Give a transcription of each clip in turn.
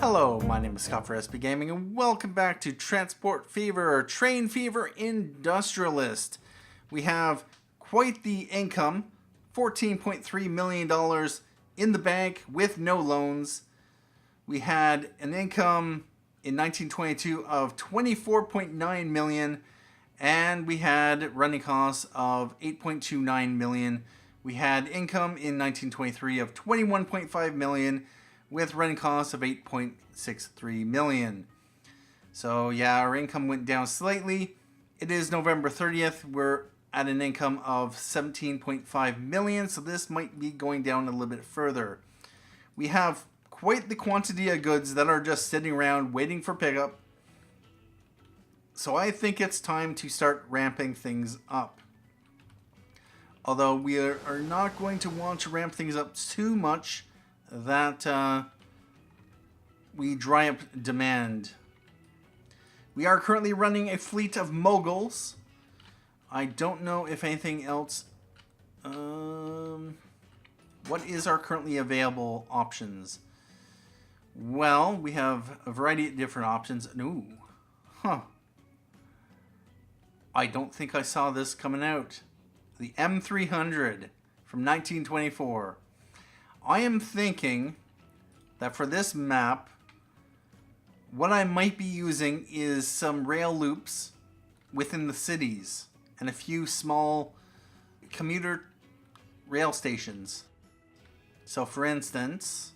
Hello, my name is Scott for SB Gaming, and welcome back to Transport Fever, or Train Fever Industrialist. We have quite the income, $14.3 million in the bank with no loans. We had an income in 1922 of $24.9 million, and we had running costs of $8.29 million. We had income in 1923 of $21.5 million, with running costs of $8.63 million. So yeah, our income went down slightly. It is November 30th. We're at an income of $17.5 million, so this might be going down a little bit further. We have quite the quantity of goods that are just sitting around waiting for pickup. So I think it's time to start ramping things up. Although we are not going to want to ramp things up too much that we dry up demand. We are currently running a fleet of Moguls. I don't know if anything else. What is our currently available options? Well, we have a variety of different options. Ooh, huh. I don't think I saw this coming out. The M300 from 1924. I am thinking that for this map, what I might be using is some rail loops within the cities and a few small commuter rail stations. So for instance,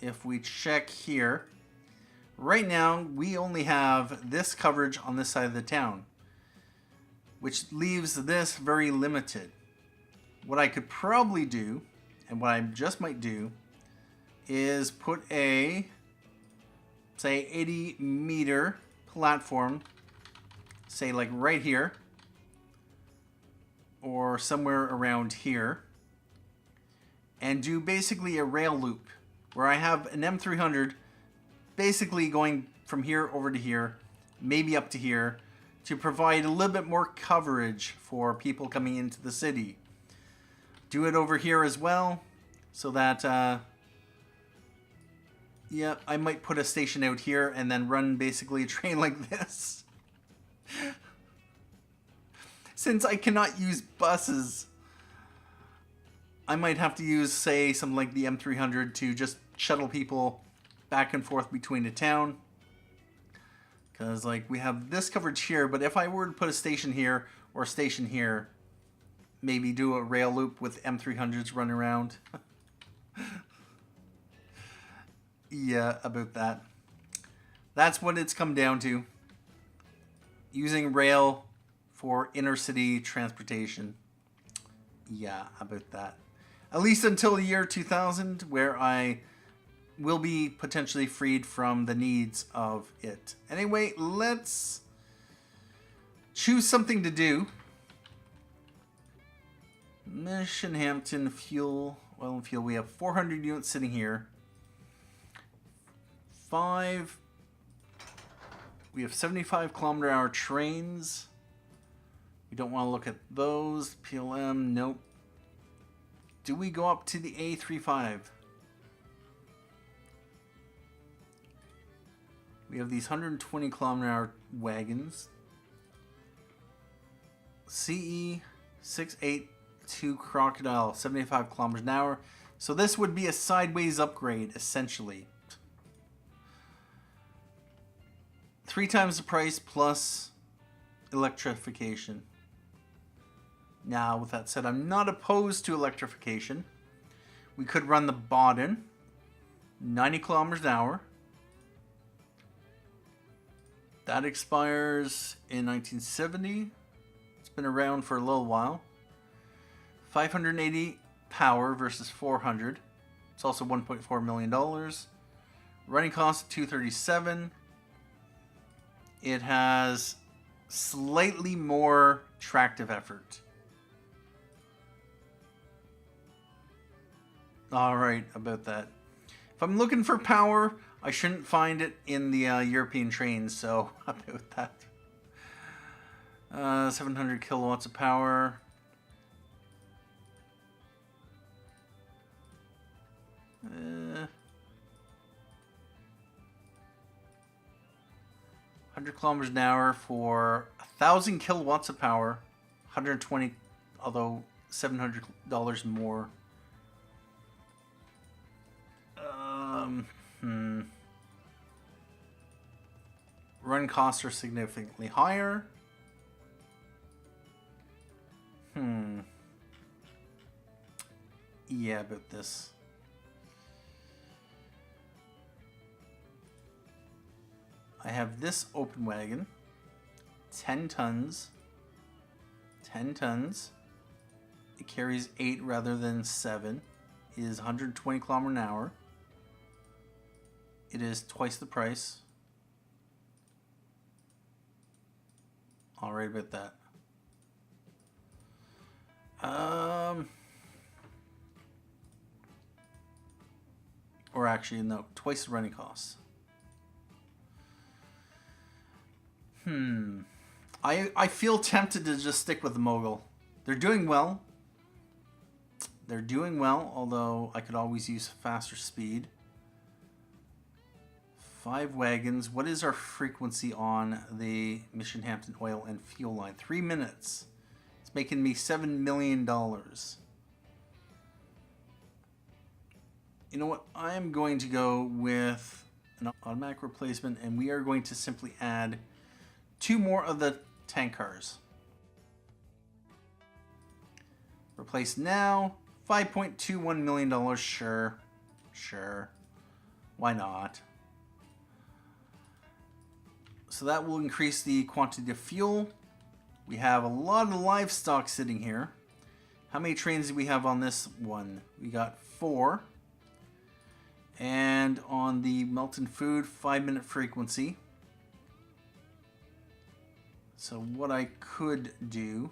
if we check here, right now we only have this coverage on this side of the town, which leaves this very limited. What I could probably do, and what I just might do, is put a, say, 80-meter platform, say like right here, or somewhere around here, and do basically a rail loop, where I have an M300 basically going from here over to here, maybe up to here, to provide a little bit more coverage for people coming into the city. Do it over here as well, so that, yeah, I might put a station out here and then run basically a train like this. Since I cannot use buses, I might have to use, say, something like the M300 to just shuttle people back and forth between the town. Because, like, we have this coverage here, but if I were to put a station here or a station here, maybe do a rail loop with M300s run around. Yeah, about that. That's what it's come down to. Using rail for inner city transportation. Yeah, about that. At least until the year 2000, where I will be potentially freed from the needs of it. Anyway, let's choose something to do. Mission Hampton fuel, oil and fuel. We have 400 units sitting here. 5. We have 75-kilometer-hour trains. We don't want to look at those. PLM, nope. Do we go up to the A35? We have these 120-kilometer-hour wagons. CE 682 Crocodile, 75 kilometers an hour. So this would be a sideways upgrade, essentially. 3 times the price plus electrification. Now, with that said, I'm not opposed to electrification. We could run the Baden, 90 kilometers an hour. That expires in 1970. It's been around for a little while. 580 power versus 400. It's also $1.4 million. Running cost $237. It has slightly more tractive effort. Alright, about that. If I'm looking for power, I shouldn't find it in the European trains, so about that. 700 kilowatts of power. 100 kilometers an hour for 1,000 kilowatts of power. 120, although $700 more. Run costs are significantly higher. Yeah, about this. I have this open wagon. 10 tons. 10 tons. It carries 8 rather than 7. It is 120 kilometers an hour. It is twice the price. All right about that. Or actually, no, twice the running costs. I feel tempted to just stick with the Mogul. They're doing well. They're doing well, although I could always use faster speed. 5 wagons. What is our frequency on the Mission Hampton oil and fuel line? 3 minutes. It's making me $7 million. You know what? I'm going to go with an automatic replacement, and we are going to simply add 2 more of the tank cars. Replace now. $5.21 million. Sure. Why not? So that will increase the quantity of fuel. We have a lot of livestock sitting here. How many trains do we have on this one? We got 4. And on the Melton Food, 5-minute frequency. So what I could do...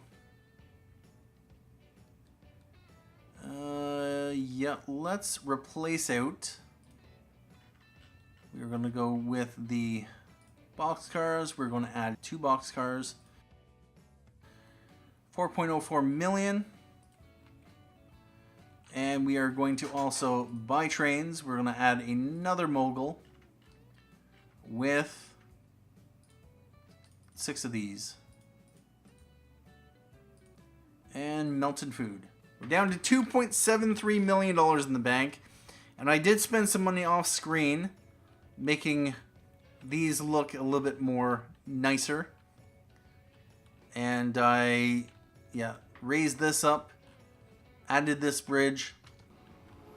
yeah, let's replace out. We're going to go with the boxcars. We're going to add 2 boxcars. 4.04 million. And we are going to also buy trains. We're going to add another Mogul with 6 of these. And Melton Food. We're down to $2.73 million in the bank. And I did spend some money off screen, making these look a little bit more nicer. And I, raised this up, added this bridge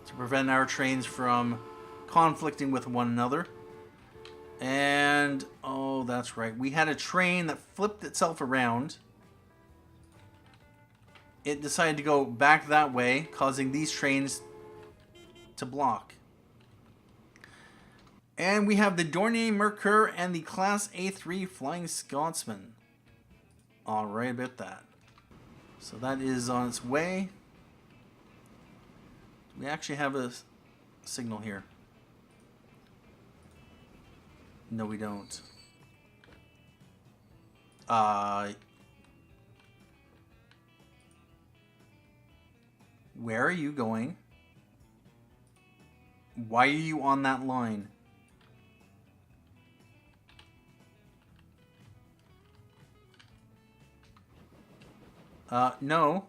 to prevent our trains from conflicting with one another. And, oh, that's right. We had a train that flipped itself around. It decided to go back that way, causing these trains to block. And we have the Dornier Mercure and the Class A3 Flying Scotsman. Alright about that. So that is on its way. We actually have a signal here. No, we don't. Where are you going? Why are you on that line? No.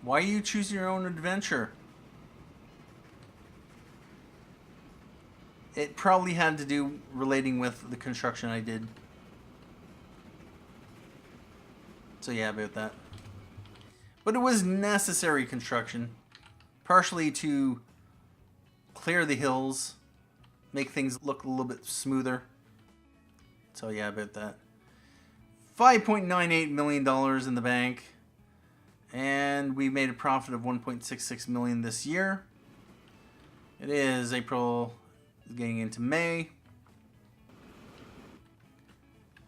Why are you choosing your own adventure? It probably had to do relating with the construction I did. So yeah, about that. But it was necessary construction. Partially to clear the hills, make things look a little bit smoother. So yeah, about that. $5.98 million in the bank. And we made a profit of $1.66 million this year. It is April, getting into May.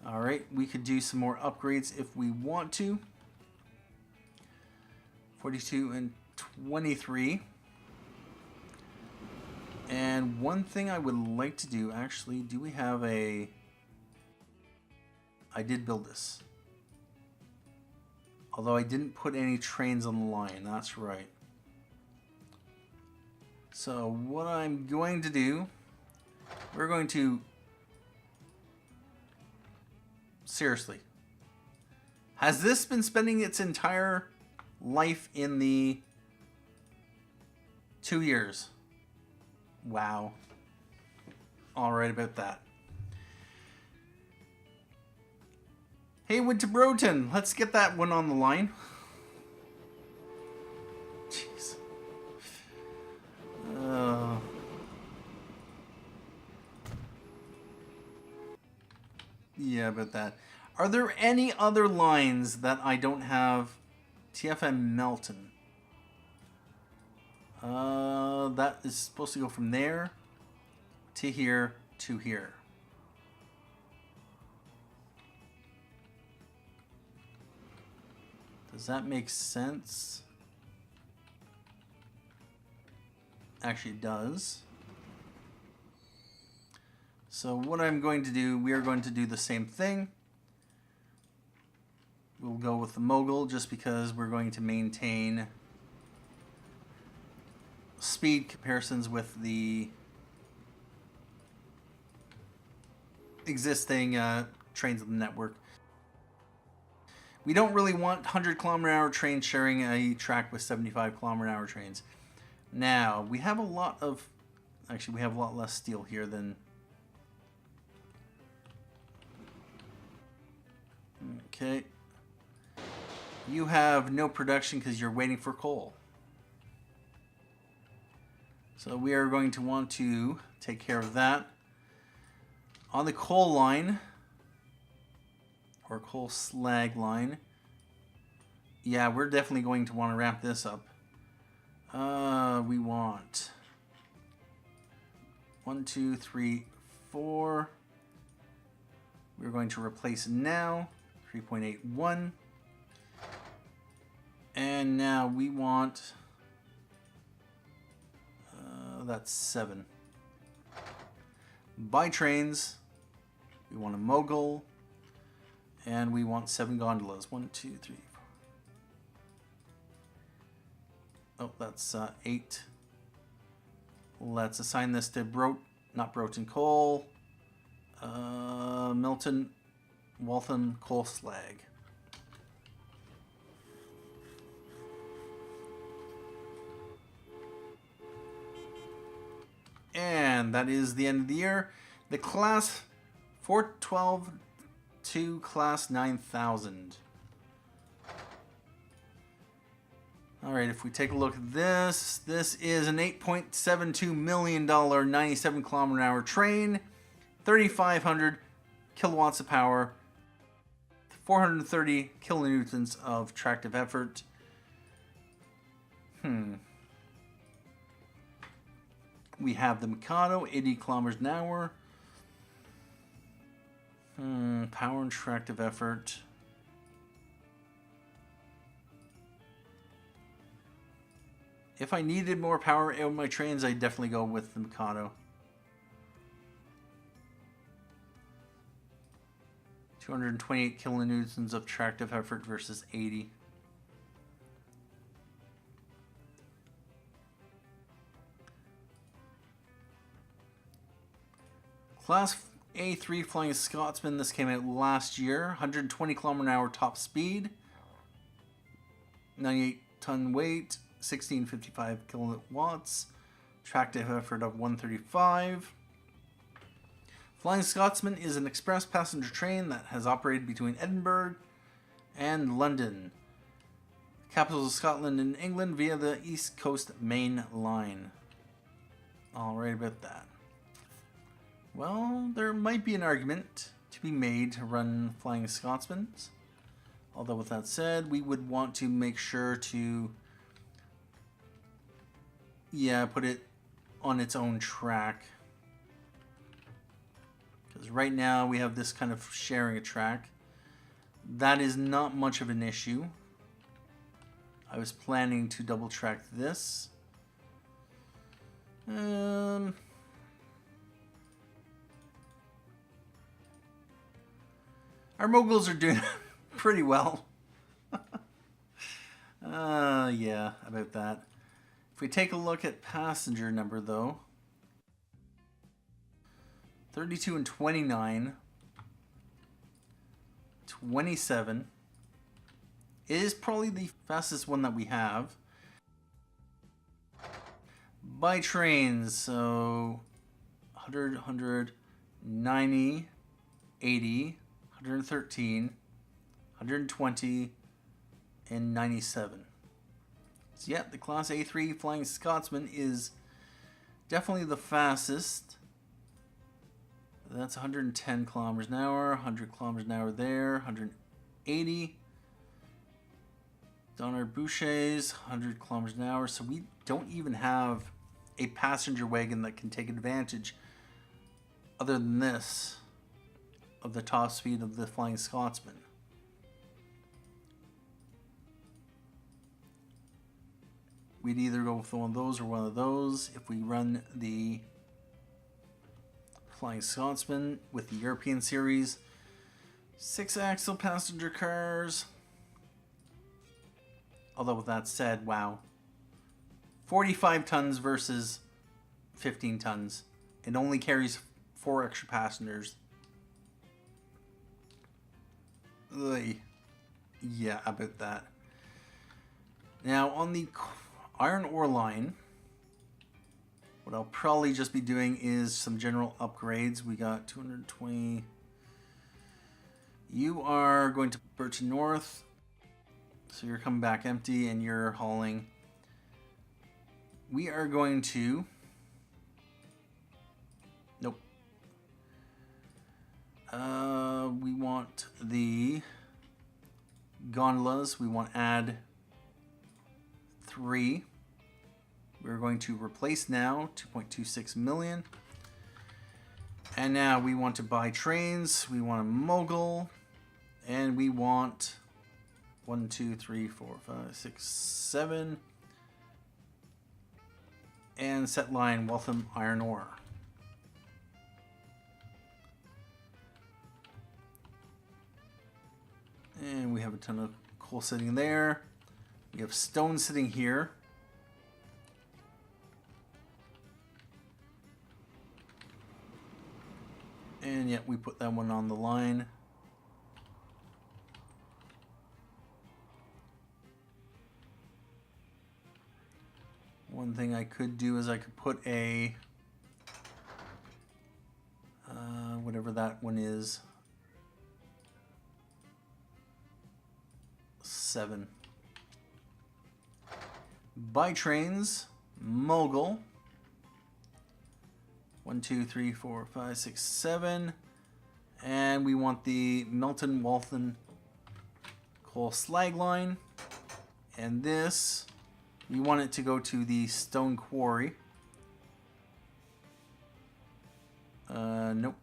Alright, we could do some more upgrades if we want to. 42 and 23. And one thing I would like to do, actually, do we have a... I did build this. Although I didn't put any trains on the line, that's right. So what I'm going to do, we're going to... Seriously. Has this been spending its entire life in the 2 years? Wow. All right about that. Hey, Winter Broton, let's get that one on the line. Jeez. Yeah, about that. Are there any other lines that I don't have? TFM Melton. That is supposed to go from there to here to here. Does that make sense? Actually, it does. So what I'm going to do, we are going to do the same thing. We'll go with the Mogul just because we're going to maintain speed comparisons with the existing trains of the network. We don't really want 100-kilometer-an-hour trains sharing a track with 75-kilometer-an-hour trains. Now, we have a lot of... Actually, we have a lot less steel here than... Okay. You have no production because you're waiting for coal. So we are going to want to take care of that. On the coal line, or coal slag line, yeah, we're definitely going to want to ramp this up. We want 1, 2, 3, 4. We're going to replace now 3.81. And now we want that's 7. Buy trains. We want a Mogul. And we want 7 gondolas. 1, 2, 3, 4. Oh, that's 8. Let's assign this to not Broughton Coal. Milton Waltham Coal Slag. And that is the end of the year. The class 412 to class 9000. All right, if we take a look at this, this is an $8.72 million 97-kilometer-an-hour train, 3,500 kilowatts of power, 430 kilonewtons of tractive effort. We have the Mikado, 80 kilometers an hour. Power and tractive effort. If I needed more power in my trains, I'd definitely go with the Mikado. 228 kilonewtons of tractive effort versus 80. Class A3 Flying Scotsman, this came out last year. 120 kilometer an hour top speed. 98 ton weight. 1655 kilowatts. Tractive effort of 135. Flying Scotsman is an express passenger train that has operated between Edinburgh and London, capitals of Scotland and England, via the East Coast Main Line. All right about that. Well, there might be an argument to be made to run Flying Scotsmans. Although with that said, we would want to make sure to, put it on its own track. Because right now we have this kind of sharing a track. That is not much of an issue. I was planning to double track this. Our Moguls are doing pretty well. Yeah, about that. If If we take a look at passenger number though, 32 and 29, 27 is probably the fastest one that we have. By trains, so 100, 100, 90, 80, 113, 120, and 97. So yeah, the Class A3 Flying Scotsman is definitely the fastest. That's 110 kilometers an hour, 100 kilometers an hour there, 180. Donner Boucher's 100 kilometers an hour. So we don't even have a passenger wagon that can take advantage, other than this, of the top speed of the Flying Scotsman. We'd either go with one of those or one of those. If we run the Flying Scotsman with the European series, 6-axle passenger cars. Although with that said, wow, 45 tons versus 15 tons. It only carries 4 extra passengers. Ugh. Yeah, about that. Now on the iron ore line, what I'll probably just be doing is some general upgrades. We got 220. You are going to Burton North. So you're coming back empty and you're hauling. We are going to... Nope. We want the gondolas. We want to add 3. We're going to replace now 2.26 million. And now we want to buy trains. We want a Mogul. And we want 1, 2, 3, 4, 5, 6, 7. And set line Waltham iron ore. And we have a ton of coal sitting there. We have stone sitting here. And yet we put that one on the line. One thing I could do is I could put a whatever that one is, 7. Buy trains, Mogul. 1, 2, 3, 4, 5, 6, 7. And we want the Melton Waltham coal slag line. And this, we want it to go to the stone quarry. Nope.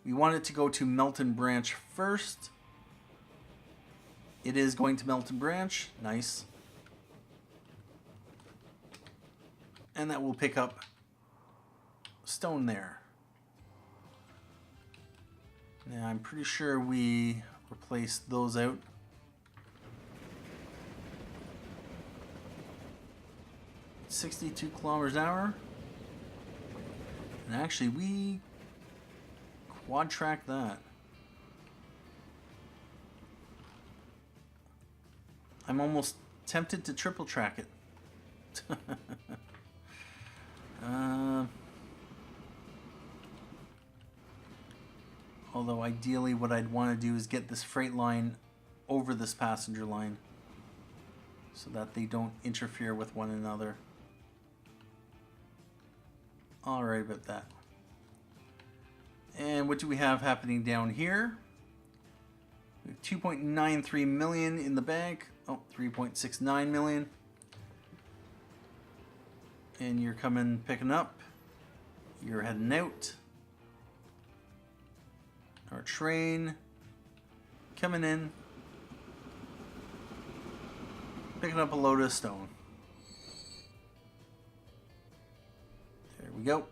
We want it to go to Melton Branch first. It is going to Melton Branch. Nice. And that will pick up stone there. Now I'm pretty sure we replaced those out. .62 kilometers an hour. And actually we quad track that. I'm almost tempted to triple track it. Although ideally what I'd want to do is get this freight line over this passenger line so that they don't interfere with one another. Alright about that. And what do we have happening down here? We have 2.93 million in the bank. Oh, 3.69 million. And you're coming, picking up. You're heading out. Our train coming in, picking up a load of stone. There we go.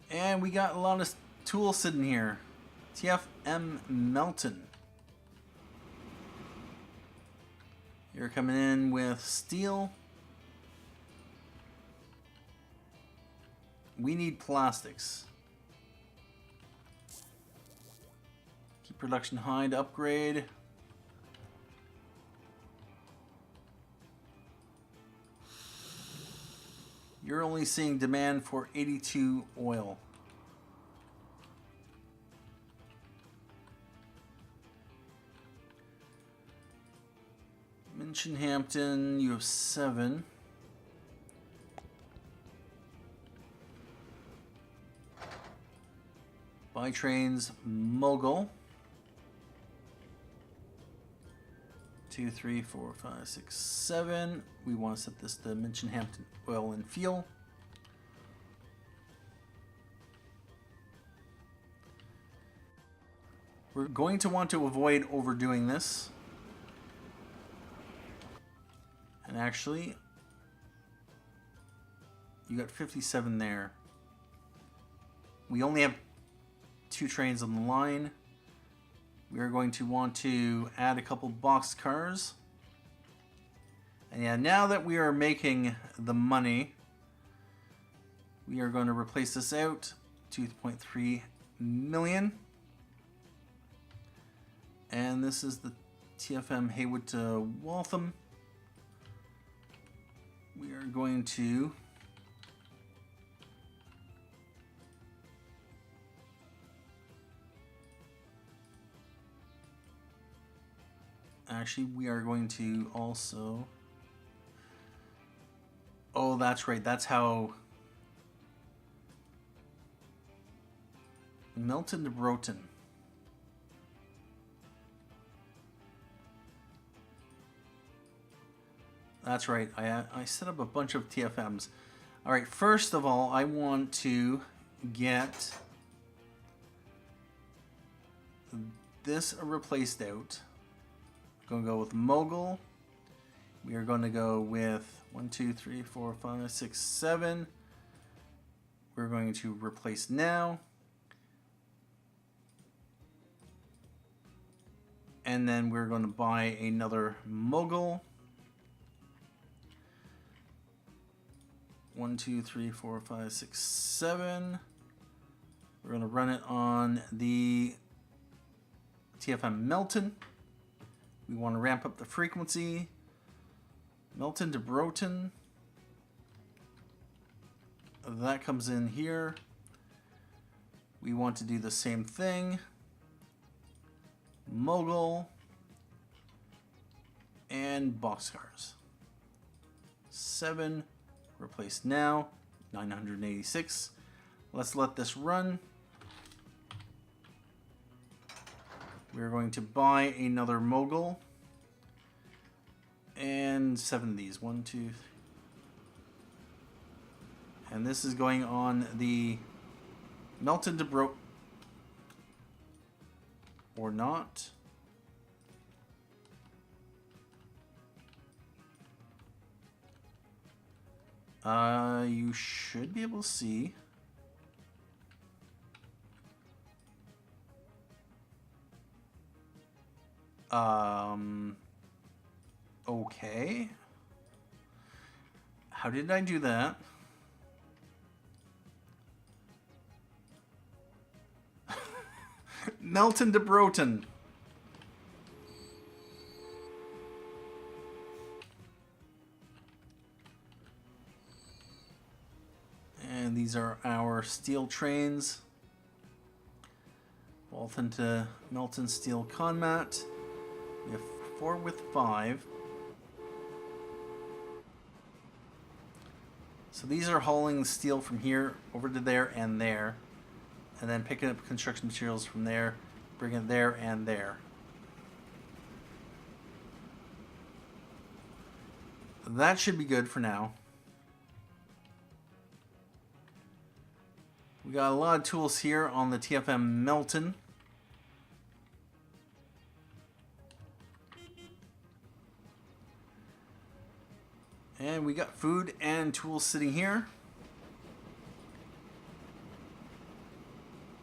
And we got a lot of tools sitting here. TFM Melton. You're coming in with steel. We need plastics. Keep production high to upgrade. You're only seeing demand for 82 oil. Minchinhampton, you have 7. Buy trains, Mogul. 2, 3, 4, 5, 6, 7. We want to set this to Minchinhampton Oil and Fuel. We're going to want to avoid overdoing this. And actually, you got 57 there. We only have 2 trains on the line. We are going to want to add a couple box cars. And yeah, now that we are making the money, we are going to replace this out. 2.3 million. And this is the TFM Haywood to Waltham. We are going to actually, we are going to also... Oh, that's right. That's how... Melton to Broughton. That's right. I set up a bunch of TFMs. All right. First of all, I want to get this replaced out. Going to go with Mogul. We are going to go with 1, 2, 3, 4, 5, 6, 7. We're going to replace now. And then we're going to buy another Mogul. 1, 2, 3, 4, 5, 6, 7. We're going to run it on the TFM Melton. We want to ramp up the frequency. Melton to Broughton. That comes in here. We want to do the same thing. Mogul. And boxcars. 7. Replace now. 986. Let's let this run. We're going to buy another Mogul. And 7 of these. 1, 2, 3. And this is going on the Melton to Broughton. Or not. You should be able to see. Okay. How did I do that? Melton to Broughton. And these are our steel trains. Waltham to Melton Steel Conmat. We have 4 with 5. So these are hauling steel from here over to there and there. And then picking up construction materials from there, bringing it there and there. That should be good for now. We got a lot of tools here on the TFM Melton. And we got food and tools sitting here.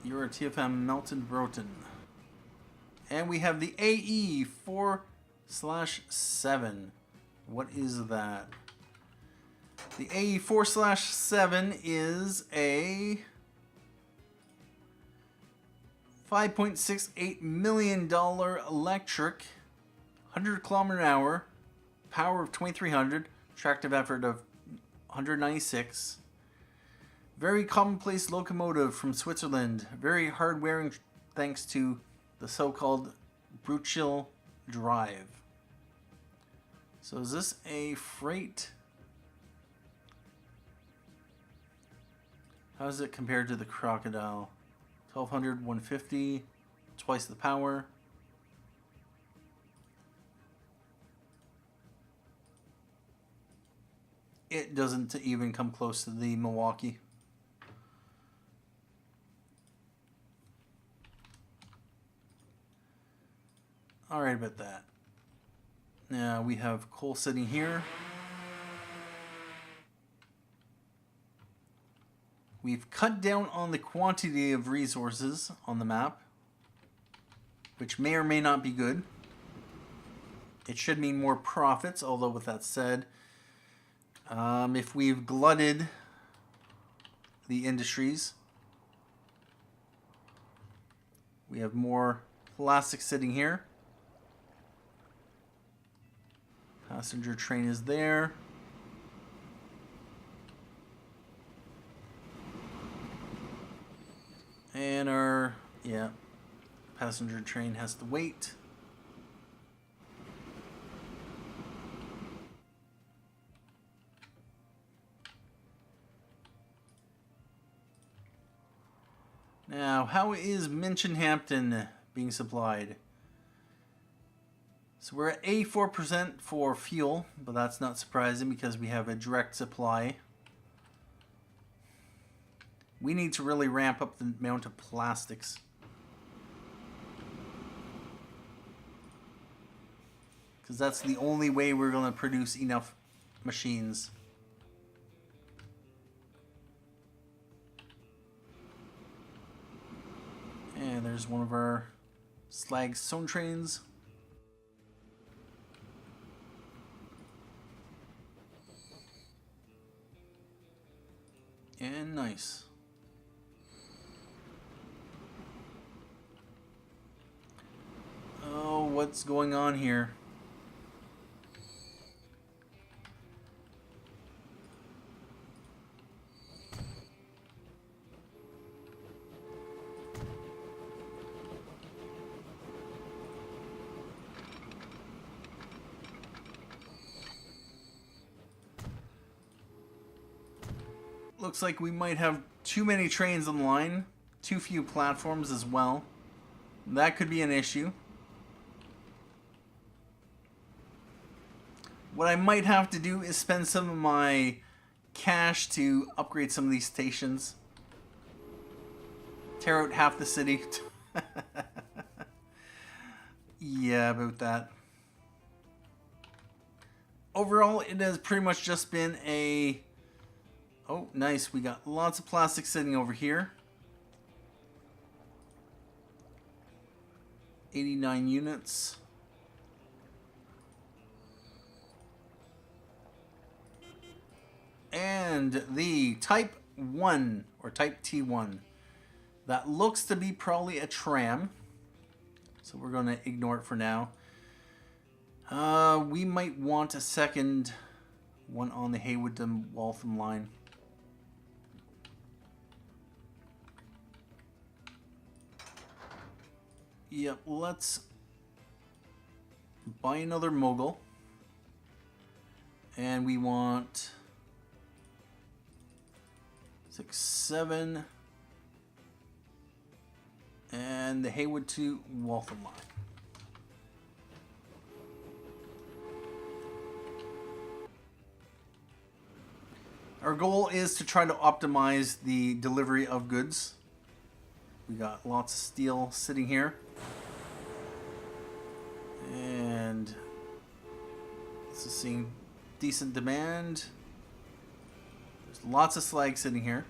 You're a TFM Melton Broughton. And we have the AE 4/7. What is that? The A4/7 is a $5.68 million electric, 100 km/h, power of 2300, tractive effort of 196. Very commonplace locomotive from Switzerland. Very hard wearing thanks to the so-called Bruchil drive. So is this a freight? How is it compared to the Crocodile? 1200, 150, twice the power. It doesn't even come close to the Milwaukee. Alright about that. Now we have coal sitting here. We've cut down on the quantity of resources on the map, which may or may not be good. It should mean more profits, although with that said, if we've glutted the industries, we have more plastic sitting here. Passenger train is there. And our, passenger train has to wait. Now, how is Minchinhampton being supplied? So we're at 84% for fuel, but that's not surprising because we have a direct supply. We need to really ramp up the amount of plastics. Because that's the only way we're going to produce enough machines. And there's one of our slag stone trains. And nice. Oh, what's going on here? Looks like we might have too many trains on the line, too few platforms as well. That could be an issue. What I might have to do is spend some of my cash to upgrade some of these stations. Tear out half the city. Yeah, about that. Overall, it has pretty much just been a... Oh, nice. We got lots of plastic sitting over here. 89 units. And the Type 1, or Type T1. That looks to be probably a tram. So we're going to ignore it for now. We might want a second one on the Haywood to Waltham line. Yep, let's buy another Mogul. And we want 6, 7, and the Haywood to Waltham line. Our goal is to try to optimize the delivery of goods. We got lots of steel sitting here. And this is seeing decent demand. There's lots of slag sitting here.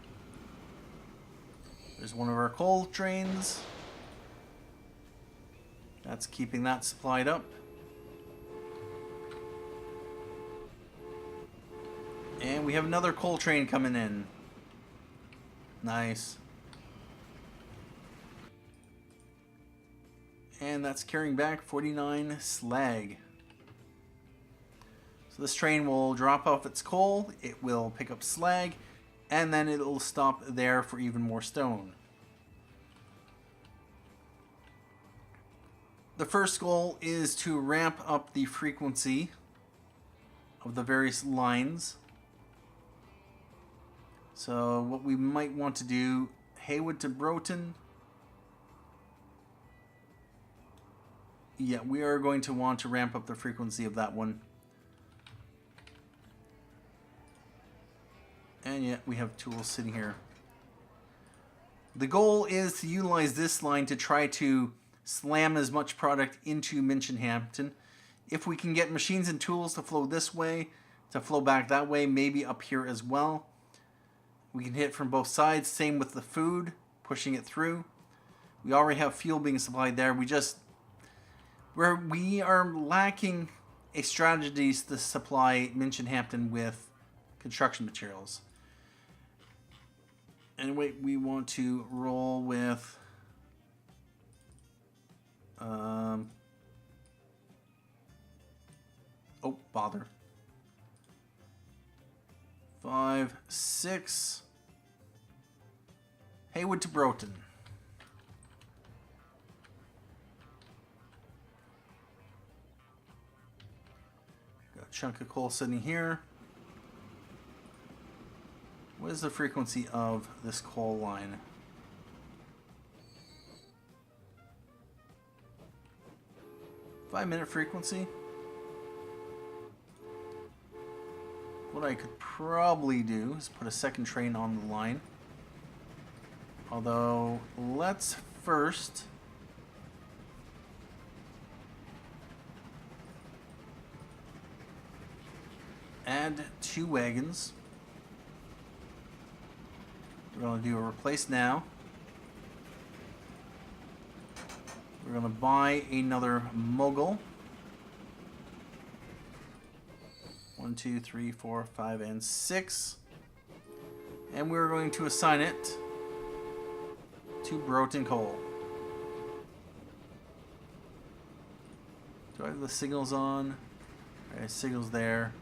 There's one of our coal trains. That's keeping that supplied up. And we have another coal train coming in. Nice. And that's carrying back 49 slag. So this train will drop off its coal, it will pick up slag, and then it'll stop there for even more stone. The first goal is to ramp up the frequency of the various lines. So what we might want to do, Haywood to Broughton. Yeah, we are going to want to ramp up the frequency of that one. And yet we have tools sitting here. The goal is to utilize this line to try to slam as much product into Minchinhampton. If we can get machines and tools to flow this way, to flow back that way, maybe up here as well. We can hit from both sides. Same with the food, pushing it through. We already have fuel being supplied there. We are lacking a strategy to supply Minchinhampton with construction materials. Anyway, we want to roll with oh, bother. 5, 6. Haywood to Broughton. Got a chunk of coal sitting here. What is the frequency of this coal line? Five-minute frequency. What I could probably do is put a second train on the line. Although, let's first add 2 wagons. We're going to do a replace now. We're going to buy another Mogul. 1, 2, 3, 4, 5, and 6. And we're going to assign it to Broughton Coal. Do I have the signals on? Alright, signals there.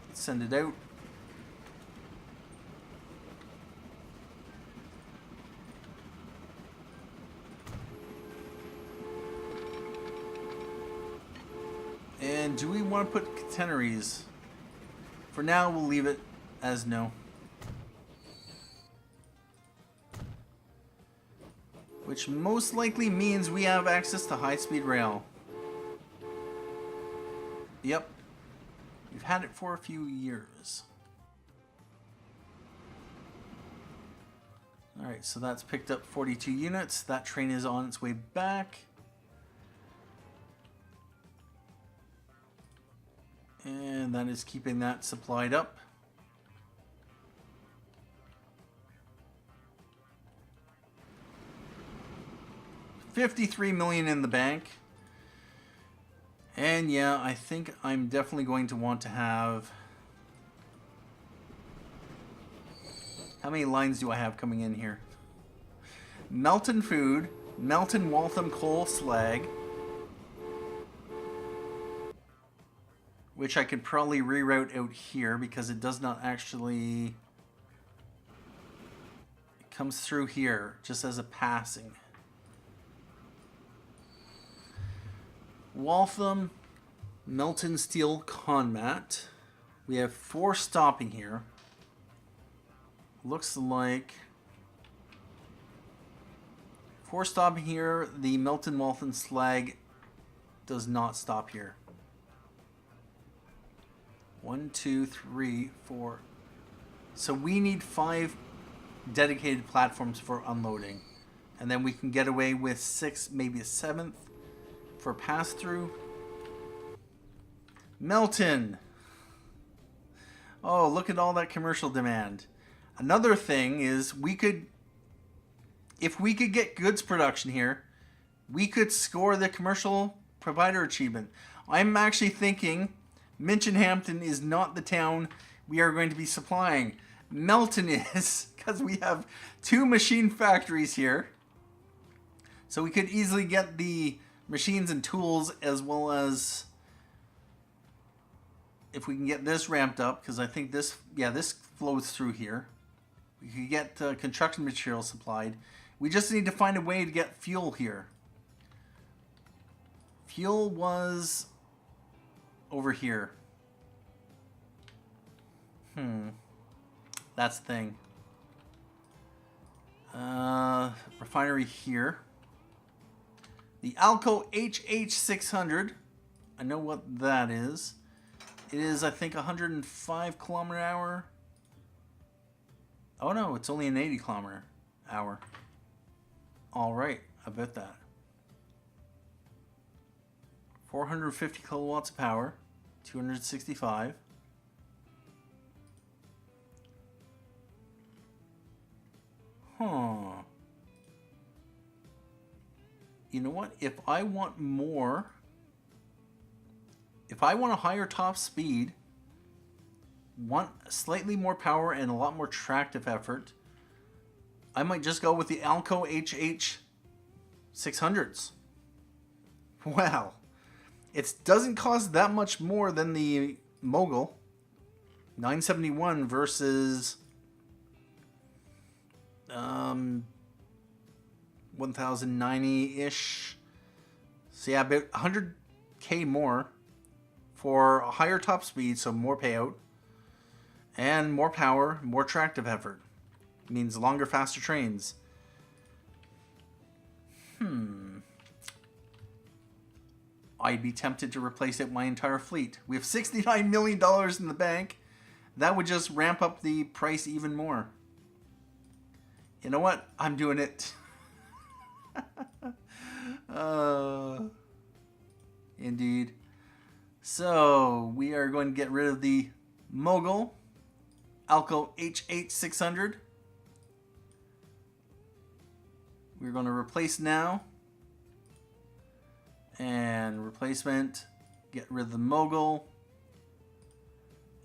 Let's send it out. And do we want to put catenaries? For now, we'll leave it as no. Which most likely means we have access to high-speed rail. Yep. We've had it for a few years. Alright, so that's picked up 42 units. That train is on its way back. And that is keeping that supplied up. $53 million in the bank. And yeah, I think I'm definitely going to want to have... How many lines do I have coming in here? Melton Food, Melton Waltham Coal Slag, which I could probably reroute out here because it does not actually... It comes through here just as a passing. Waltham, Melton Steel Conmat. We have 4 stopping here. Looks like 4 stopping here. The Melton Waltham Slag does not stop here. 1, 2, 3, 4. So we need 5 dedicated platforms for unloading. And then we can get away with 6, maybe a 7th for pass-through. Melton. Oh, look at all that commercial demand. Another thing is we could, if we could get goods production here, we could score the commercial provider achievement. I'm actually thinking Minchinhampton is not the town we are going to be supplying. Melton is, because we have 2 machine factories here. So we could easily get the machines and tools, as well as if we can get this ramped up, because I think this, yeah, this flows through here. We could get construction materials supplied. We just need to find a way to get fuel here. Fuel was over here. That's the thing. Refinery here. The Alco HH600. I know what that is. It is, I think, 105 kilometer hour. Oh no, it's only an 80 kilometer hour. All right, I bet that. 450 kilowatts of power, 265. Huh. You know what? If I want more, if I want a higher top speed, want slightly more power and a lot more tractive effort, I might just go with the Alco HH 600s. Wow. It doesn't cost that much more than the Mogul. 971 versus 1090-ish. So yeah, about 100k more for a higher top speed, so more payout. And more power, more tractive effort. It means longer, faster trains. I'd be tempted to replace it with my entire fleet. We have $69 million in the bank. That would just ramp up the price even more. You know what? I'm doing it. Indeed. So, we are going to get rid of the Mogul Alco HH600. We're going to replace now. And replacement. Get rid of the Mogul.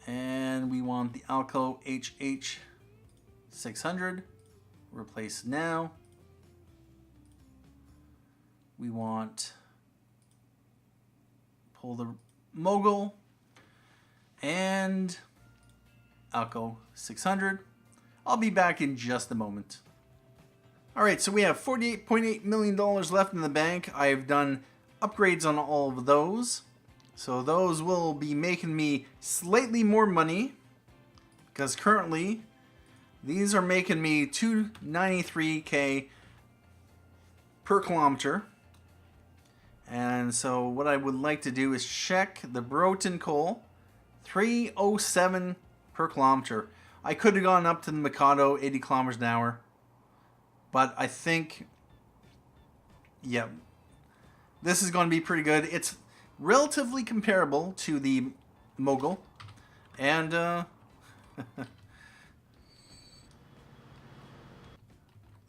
And we want the Alco HH600. Replace now. We want pull the Mogul and Alco 600. I'll be back in just a moment. Alright, so we have $48.8 million left in the bank. I've done upgrades on all of those. So those will be making me slightly more money, because currently these are making me $293k per kilometer. And so what I would like to do is check the Broughton coal, 307 per kilometer. I could have gone up to the Mikado, 80 kilometers an hour. But I think, yeah, this is going to be pretty good. It's relatively comparable to the Mogul. And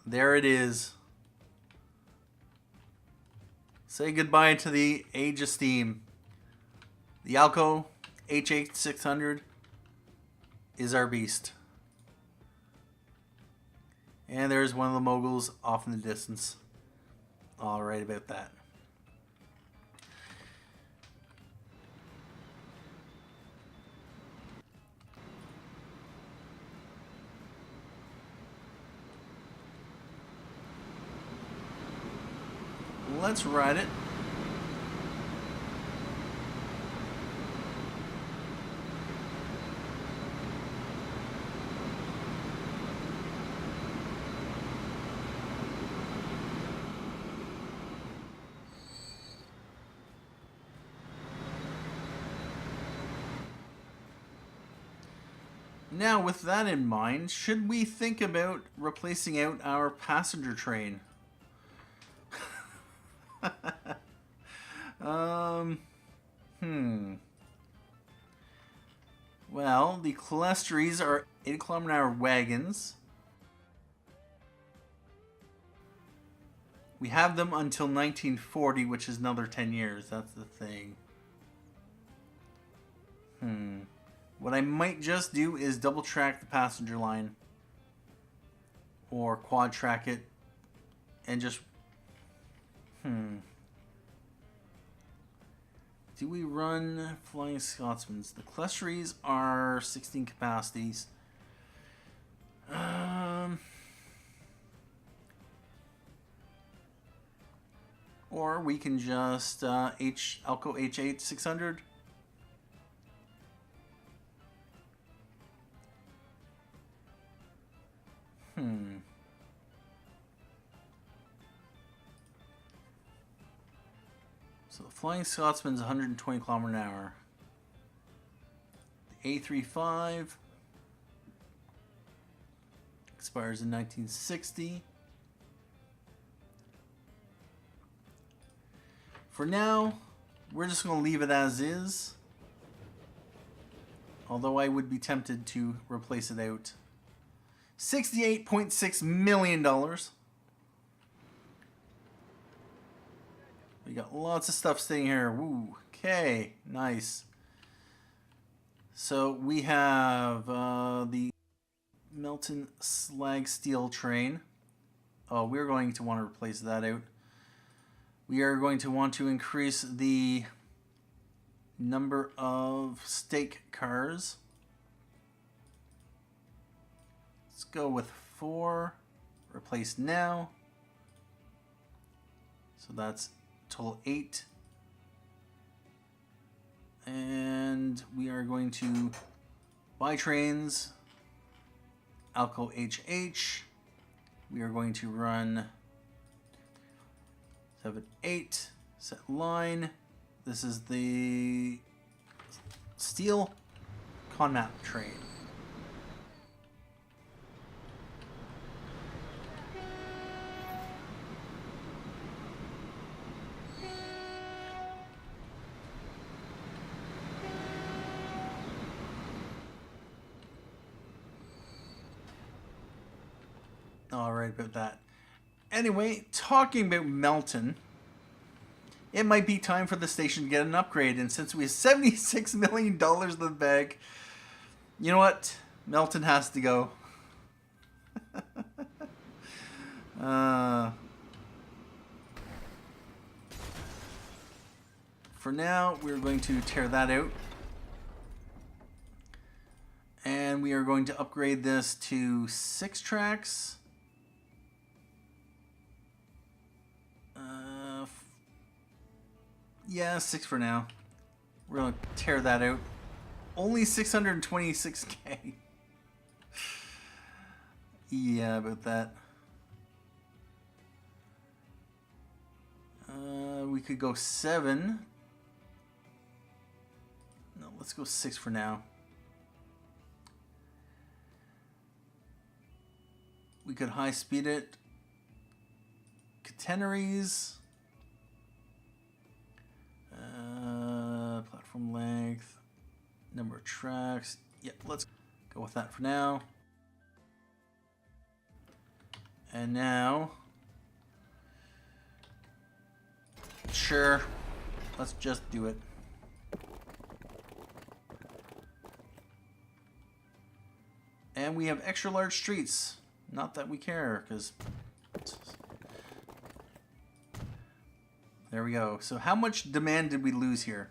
there it is. Say goodbye to the age of steam. The Alco HH600 is our beast. And there's one of the Moguls off in the distance. All right about that. Let's ride it. Now, with that in mind, should we think about replacing out our passenger train? Well, the Cholesteries are 80 kilometer an hour wagons. We have them until 1940, which is another 10 years. That's the thing. What I might just do is double track the passenger line. Or quad track it. And just... Do we run Flying Scotsmans? The clusteries are 16 capacities. Or we can just Alco H8 600. So the Flying Scotsman's 120 km an hour. The A35 expires in 1960. For now, we're just going to leave it as is. Although I would be tempted to replace it out. $68.6 million. We got lots of stuff sitting here. Woo. Okay, nice. So we have the Melton slag steel train. Oh, we're going to want to replace that out. We are going to want to increase the number of stake cars. Let's go with 4. Replace now. So that's total 8. And we are going to buy trains. Alco HH. We are going to run 7, 8. Set line. This is the steel conmap train. All right about that. Anyway, talking about Melton, it might be time for the station to get an upgrade. And since we have $76 million in the bag, you know what? Melton has to go. For now, we're going to tear that out. And we are going to upgrade this to 6 tracks. Yeah, 6 for now. We're going to tear that out. Only 626K. Yeah, about that. We could go 7. No, let's go 6 for now. We could high speed it. Catenaries. Platform length. Number of tracks. Yep, let's go with that for now. And now, sure, let's just do it. And we have extra large streets. Not that we care, because there we go. So how much demand did we lose here?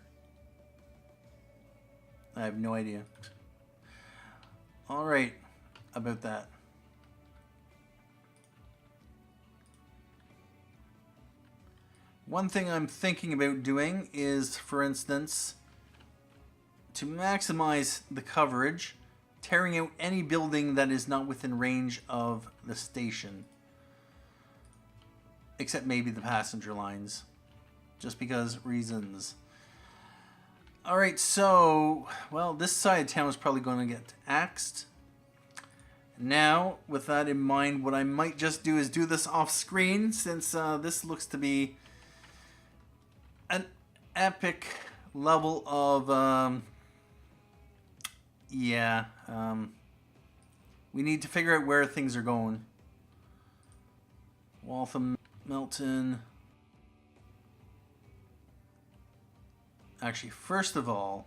I have no idea. All right, about that. One thing I'm thinking about doing is, for instance, to maximize the coverage, tearing out any building that is not within range of the station. Except maybe the passenger lines. Just because reasons. Alright, so, well, this side of town is probably going to get axed. Now, with that in mind, what I might just do is do this off screen, since this looks to be an epic level of, we need to figure out where things are going. Waltham, Melton. Actually, first of all,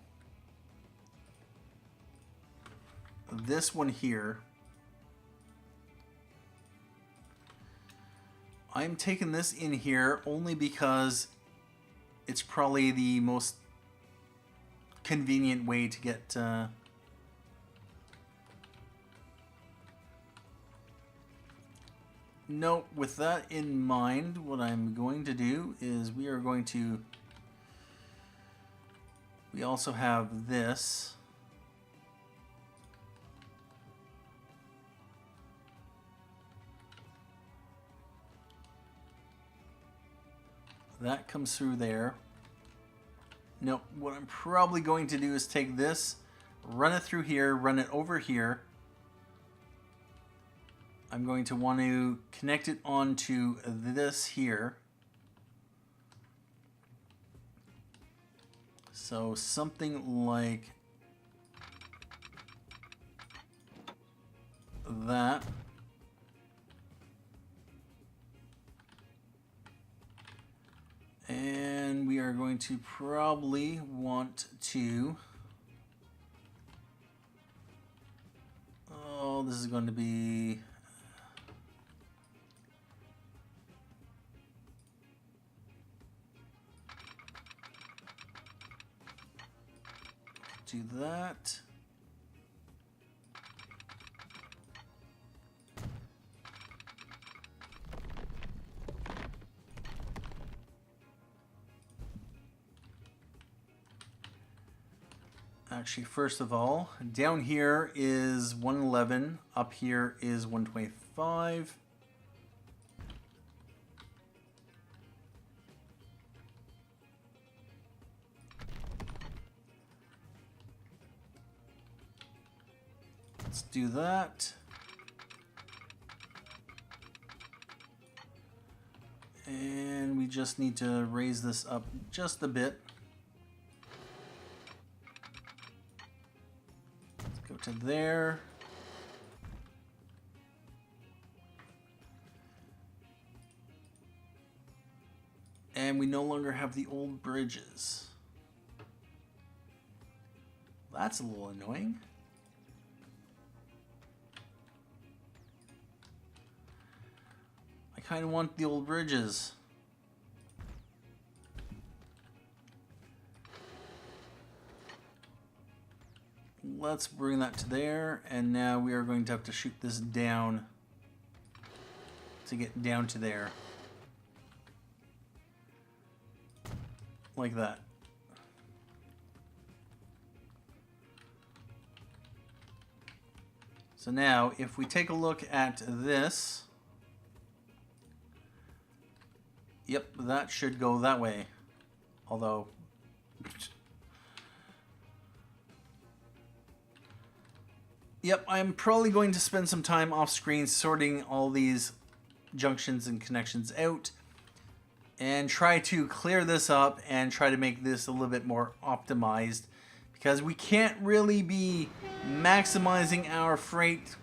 this one here, I'm taking this in here only because it's probably the most convenient way to get no, with that in mind, what I'm going to do is we also have this. That comes through there. No, what I'm probably going to do is take this, run it through here, run it over here. I'm going to want to connect it onto this here. So something like that. And we are going to probably want to... Oh, this is going to be... Do that. Actually, first of all, down here is 111, up here is 125. Let's do that. And we just need to raise this up just a bit. Let's go to there. And we no longer have the old bridges. That's a little annoying. I kind of want the old bridges. Let's bring that to there, and now we are going to have to shoot this down to get down to there. Like that. So now, if we take a look at this, yep, that should go that way. Although, yep, I'm probably going to spend some time off screen sorting all these junctions and connections out and try to clear this up and try to make this a little bit more optimized, because we can't really be maximizing our freight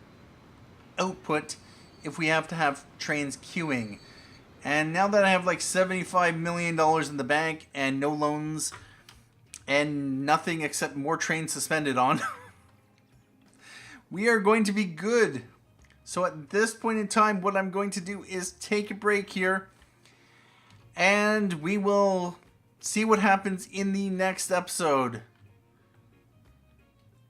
output if we have to have trains queuing. And now that I have like $75 million in the bank and no loans and nothing except more trains suspended on, we are going to be good. So at this point in time, what I'm going to do is take a break here, and we will see what happens in the next episode.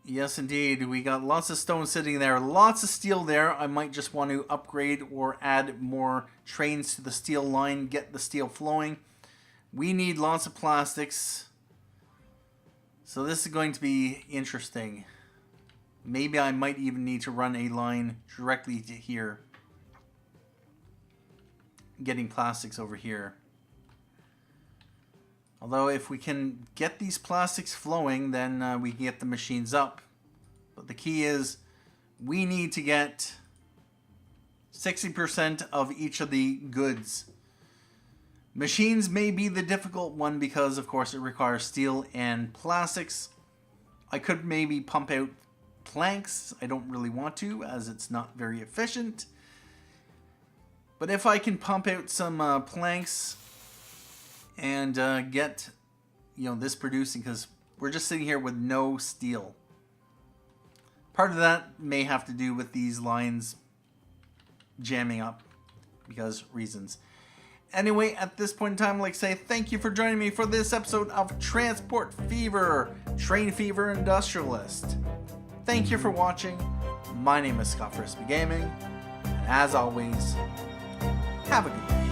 Yes, indeed. We got lots of stone sitting there, lots of steel there. I might just want to upgrade or add more trains to the steel line, get the steel flowing. We need lots of plastics. So this is going to be interesting. Maybe I might even need to run a line directly to here, getting plastics over here. Although if we can get these plastics flowing, then we can get the machines up. But the key is we need to get 60% of each of the goods. Machines may be the difficult one because, of course, it requires steel and plastics. I could maybe pump out planks. I don't really want to, as it's not very efficient. But if I can pump out some planks and get, this producing, because we're just sitting here with no steel. Part of that may have to do with these lines jamming up because reasons. Anyway, at this point in time, I'd like to say thank you for joining me for this episode of Transport Fever, Train Fever Industrialist. Thank you for watching. My name is Scott Frisbee Gaming, and as always, have a good day.